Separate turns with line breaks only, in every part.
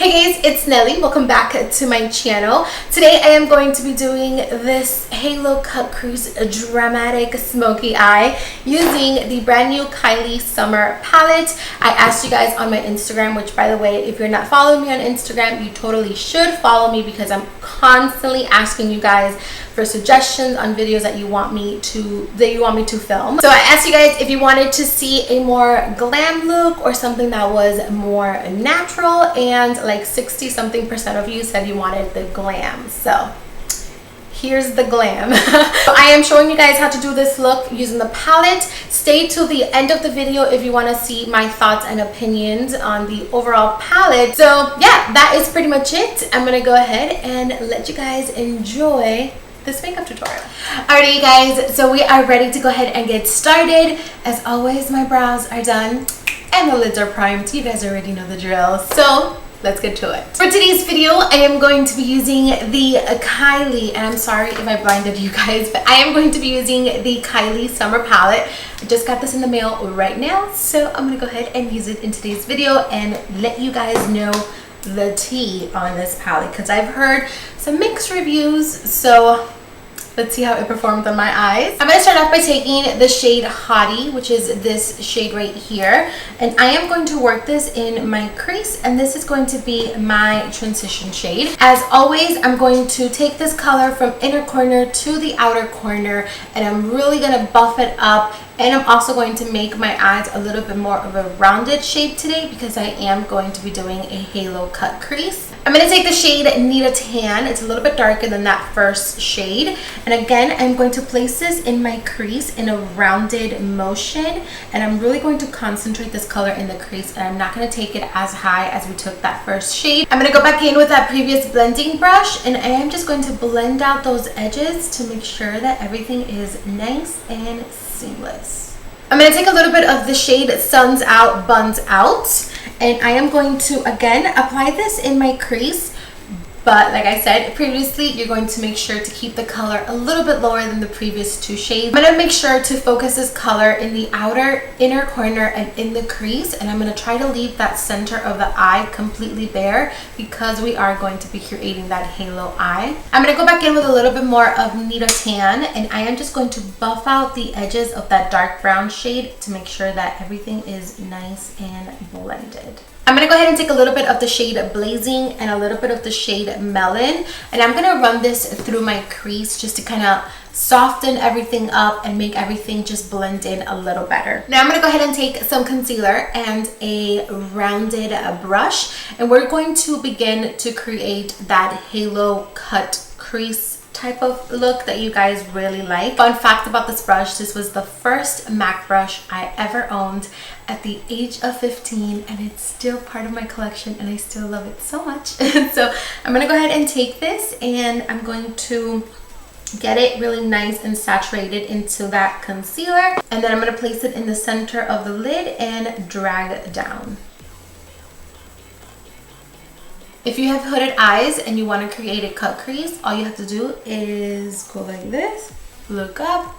Hey guys, it's Nelly. Welcome back to my channel. Today I am going to be doing this halo cut crease dramatic smoky eye using the brand new Kylie Summer palette. I asked you guys on my Instagram, which by the way, if you're not following me on Instagram, you totally should follow me because I'm constantly asking you guys for suggestions on videos that you want me to film. So I asked you guys if you wanted to see a more glam look or something that was more natural, and like 60-something% of you said you wanted the glam. So here's the glam. I am showing you guys how to do this look using the palette. Stay till the end of the video if you want to see my thoughts and opinions on the overall palette. So yeah, that is pretty much it. I'm gonna go ahead and let you guys enjoy this makeup tutorial. Alrighty you guys, so we are ready to go ahead and get started. As always, my brows are done and the lids are primed. You guys already know the drill, so let's get to it. For today's video, I am going to be using the Kylie, and I'm sorry if I blinded you guys, but I am going to be using the Kylie Summer palette. I just got this in the mail right now, so I'm gonna go ahead and use it in today's video and let you guys know the tea on this palette, because I've heard some mixed reviews, so let's see how it performed on my eyes. I'm going to start off by taking the shade Hottie, which is this shade right here, and I am going to work this in my crease, and this is going to be my transition shade. As always, I'm going to take this color from inner corner to the outer corner, and I'm really going to buff it up. And I'm also going to make my eyes a little bit more of a rounded shape today because I am going to be doing a halo cut crease. I'm going to take the shade Nita Tan. It's a little bit darker than that first shade. And again, I'm going to place this in my crease in a rounded motion. And I'm really going to concentrate this color in the crease. And I'm not going to take it as high as we took that first shade. I'm going to go back in with that previous blending brush. And I am just going to blend out those edges to make sure that everything is nice and seamless. I'm going to take a little bit of the shade Suns Out, Buns Out, and I am going to again apply this in my crease, but like I said previously, you're going to make sure to keep the color a little bit lower than the previous two shades. I'm going to make sure to focus this color in the outer inner corner and in the crease, and I'm going to try to leave that center of the eye completely bare because we are going to be creating that halo eye. I'm going to go back in with a little bit more of Nita Tan, and I am just going to buff out the edges of that dark brown shade to make sure that everything is nice and blended. I'm going to go ahead and take a little bit of the shade Blazing and a little bit of the shade Melon, and I'm going to run this through my crease just to kind of soften everything up and make everything just blend in a little better. Now I'm going to go ahead and take some concealer and a rounded brush, and we're going to begin to create that halo cut crease type of look that you guys really like. Fun fact about this brush, this was the first MAC brush I ever owned at the age of 15, and it's still part of my collection and I still love it so much. So I'm gonna go ahead and take this and I'm going to get it really nice and saturated into that concealer, and then I'm going to place it in the center of the lid and drag it down. If you have hooded eyes and you want to create a cut crease, all you have to do is go like this, look up,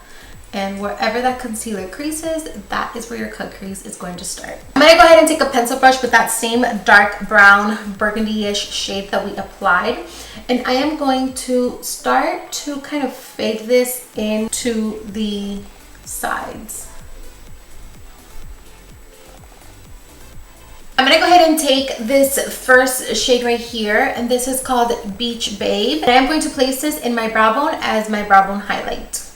and wherever that concealer creases, that is where your cut crease is going to start. I'm going to go ahead and take a pencil brush with that same dark brown burgundy-ish shade that we applied, and I am going to start to kind of fade this into the sides. I'm going to go ahead and take this first shade right here, and this is called Beach Babe, and I'm going to place this in my brow bone as my brow bone highlight.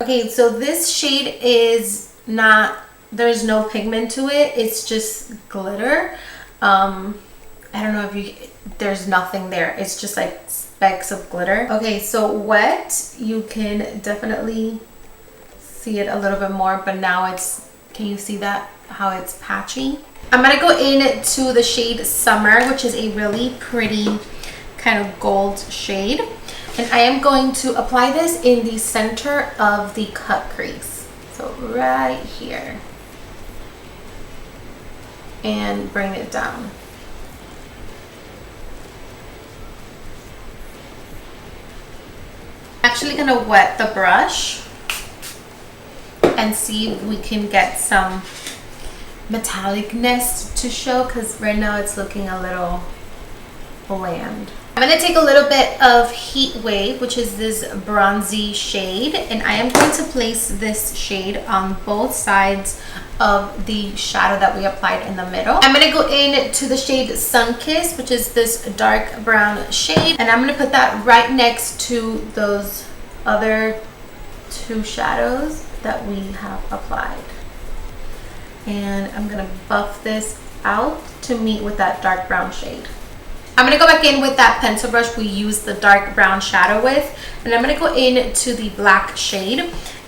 Okay, so this shade is not, there's no pigment to it, it's just glitter. I don't know if you, there's nothing there, it's just like specks of glitter. Okay, so wet, you can definitely see it a little bit more, but now it's, can you see that, how it's patchy? I'm going to go into the shade Summer, which is a really pretty kind of gold shade. And I am going to apply this in the center of the cut crease. So right here. And bring it down. I'm actually going to wet the brush and see if we can get some metallicness to show, because right now it's looking a little bland. I'm going to take a little bit of Heat Wave, which is this bronzy shade, and I am going to place this shade on both sides of the shadow that we applied in the middle. I'm going to go in to the shade Sun Kiss, which is this dark brown shade, and I'm going to put that right next to those other two shadows that we have applied. And I'm going to buff this out to meet with that dark brown shade. I'm going to go back in with that pencil brush we used the dark brown shadow with, and I'm going to go in to the black shade,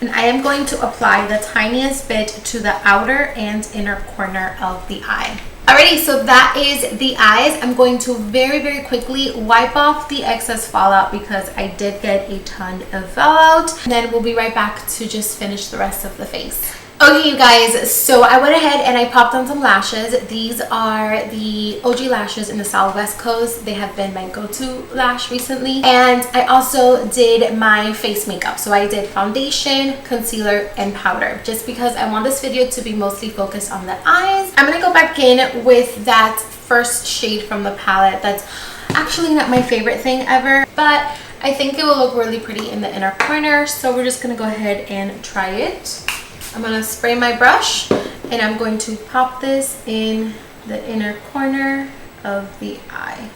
and I am going to apply the tiniest bit to the outer and inner corner of the eye. Alrighty, so that is the eyes. I'm going to very quickly wipe off the excess fallout because I did get a ton of fallout, and then we'll be right back to just finish the rest of the face. Okay, you guys, so I went ahead and I popped on some lashes. These are the OG lashes in the South West Coast. They have been my go-to lash recently. And I also did my face makeup. So I did foundation, concealer, and powder, just because I want this video to be mostly focused on the eyes. I'm going to go back in with that first shade from the palette. That's actually not my favorite thing ever, but I think it will look really pretty in the inner corner. So we're just going to go ahead and try it. I'm going to spray my brush, and I'm going to pop this in the inner corner of the eye.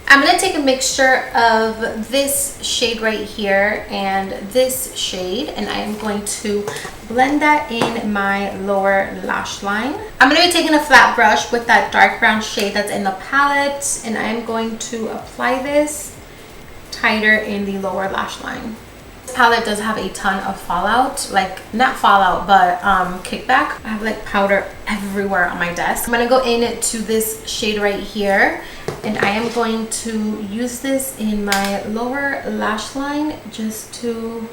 I'm going to take a mixture of this shade right here and this shade, and I'm going to blend that in my lower lash line. I'm going to be taking a flat brush with that dark brown shade that's in the palette, and I'm going to apply this tighter in the lower lash line. Palette does have a ton of fallout, like not fallout but kickback. I have like powder everywhere on my desk. I'm gonna go in to this shade right here, and I am going to use this in my lower lash line just to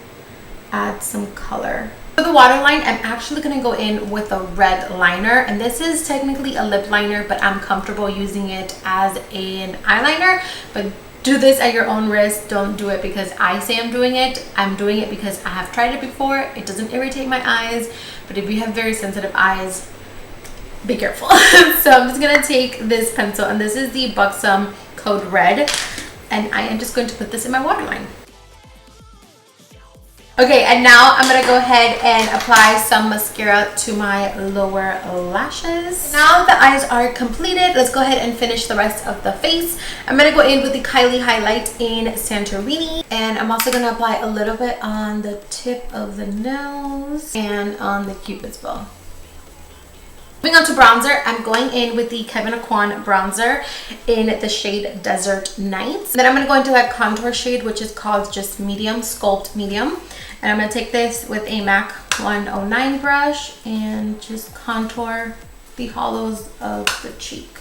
add some color. For the waterline, I'm actually going to go in with a red liner, and this is technically a lip liner, but I'm comfortable using it as an eyeliner. But do this at your own risk. Don't do it because I say I'm doing it. I'm doing it because I have tried it before. It doesn't irritate my eyes, but if you have very sensitive eyes, be careful. So I'm just gonna take this pencil, and this is the Buxom Code Red, and I am just going to put this in my waterline. Okay, and now I'm gonna go ahead and apply some mascara to my lower lashes. Now the eyes are completed, let's go ahead and finish the rest of the face. I'm gonna go in with the Kylie highlight in Santorini, and I'm also gonna apply a little bit on the tip of the nose and on the cupid's bow. Moving on to bronzer, I'm going in with the Kevyn Aucoin bronzer in the shade Desert Nights. Then I'm going to go into that contour shade, which is called just Medium, Sculpt Medium. And I'm going to take this with a MAC 109 brush and just contour the hollows of the cheek.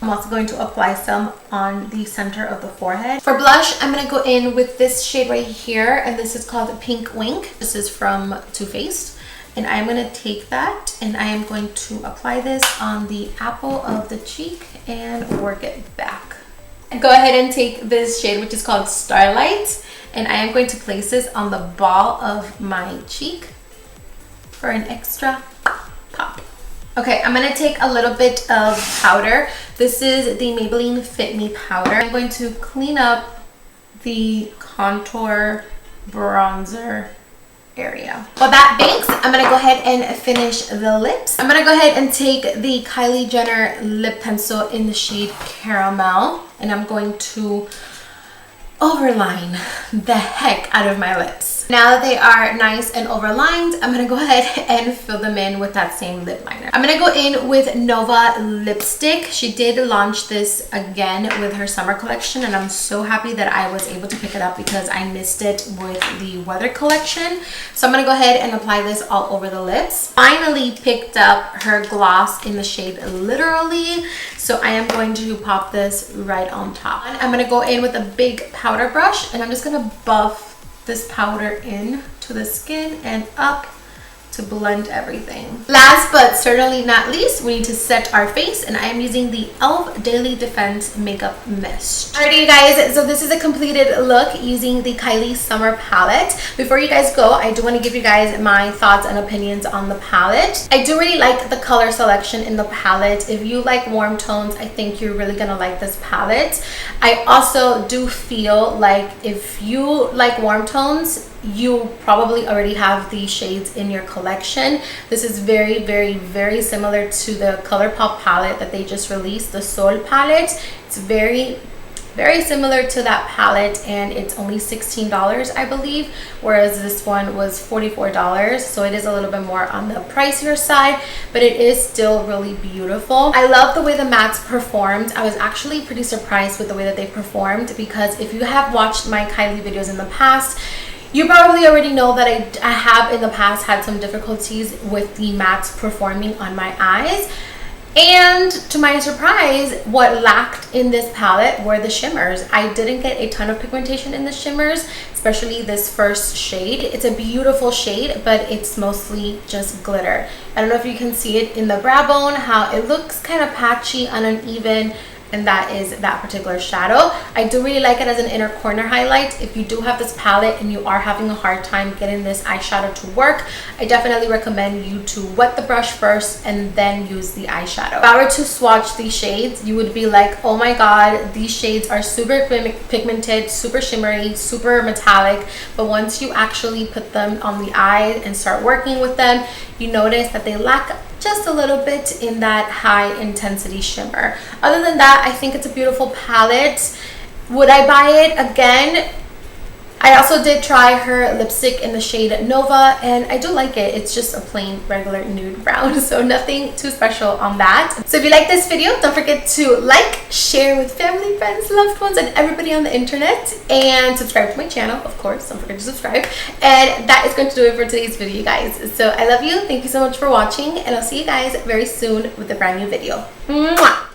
I'm also going to apply some on the center of the forehead. For blush, I'm going to go in with this shade right here, and this is called Pink Wink. This is from Too Faced. And I'm going to take that and I am going to apply this on the apple of the cheek and work it back. And go ahead and take this shade, which is called Starlight, and I am going to place this on the ball of my cheek for an extra pop. Okay, I'm going to take a little bit of powder. This is the Maybelline Fit Me powder. I'm going to clean up the contour bronzer area. While that bakes, I'm gonna go ahead and finish the lips. I'm gonna go ahead and take the Kylie Jenner lip pencil in the shade Caramel, and I'm going to overline the heck out of my lips. Now that they are nice and overlined, I'm gonna go ahead and fill them in with that same lip liner. I'm gonna go in with Nova lipstick. She did launch this again with her summer collection, and I'm so happy that I was able to pick it up because I missed it with the weather collection. So I'm gonna go ahead and apply this all over the lips. Finally picked up her gloss in the shade Literally, so I am going to pop this right on top. And I'm gonna go in with a big powder brush, and I'm just gonna buff this powder in to the skin and up to blend everything. Last but certainly not least, we need to set our face, and I am using the e.l.f. Daily Defense Makeup Mist. Alrighty, you guys, so this is a completed look using the Kylie Summer palette. Before you guys go, I do want to give you guys my thoughts and opinions on the palette. I do really like the color selection in the palette. If you like warm tones, I think you're really gonna like this palette. I also do feel like if you like warm tones, you probably already have these shades in your collection. This is very similar to the ColourPop palette that they just released, the Sol palette. It's very similar to that palette, and it's only $16, I believe, whereas this one was $44. So it is a little bit more on the pricier side, but it is still really beautiful. I love the way the mattes performed. I was actually pretty surprised with the way that they performed, because if you have watched my Kylie videos in the past, you probably already know that I have in the past had some difficulties with the mattes performing on my eyes. And to my surprise, what lacked in this palette were the shimmers. I didn't get a ton of pigmentation in the shimmers, especially this first shade. It's a beautiful shade, but it's mostly just glitter. I don't know if you can see it in the brow bone, how it looks kind of patchy and uneven, and that is that particular shadow. I do really like it as an inner corner highlight. If you do have this palette and you are having a hard time getting this eyeshadow to work, I definitely recommend you to wet the brush first and then use the eyeshadow. If I were to swatch these shades, you would be like, oh my god, these shades are super pigmented, super shimmery, super metallic, but once you actually put them on the eye and start working with them, you notice that they lack just a little bit in that high intensity shimmer. Other than that, I think it's a beautiful palette. Would I buy it again? I also did try her lipstick in the shade Nova, and I do like it. It's just a plain regular nude brown, so nothing too special on that. So if you like this video, don't forget to like, share with family, friends, loved ones, and everybody on the internet, and subscribe to my channel, of course. Don't forget to subscribe. And that is going to do it for today's video, you guys. So I love you. Thank you so much for watching, and I'll see you guys very soon with a brand new video. Mwah!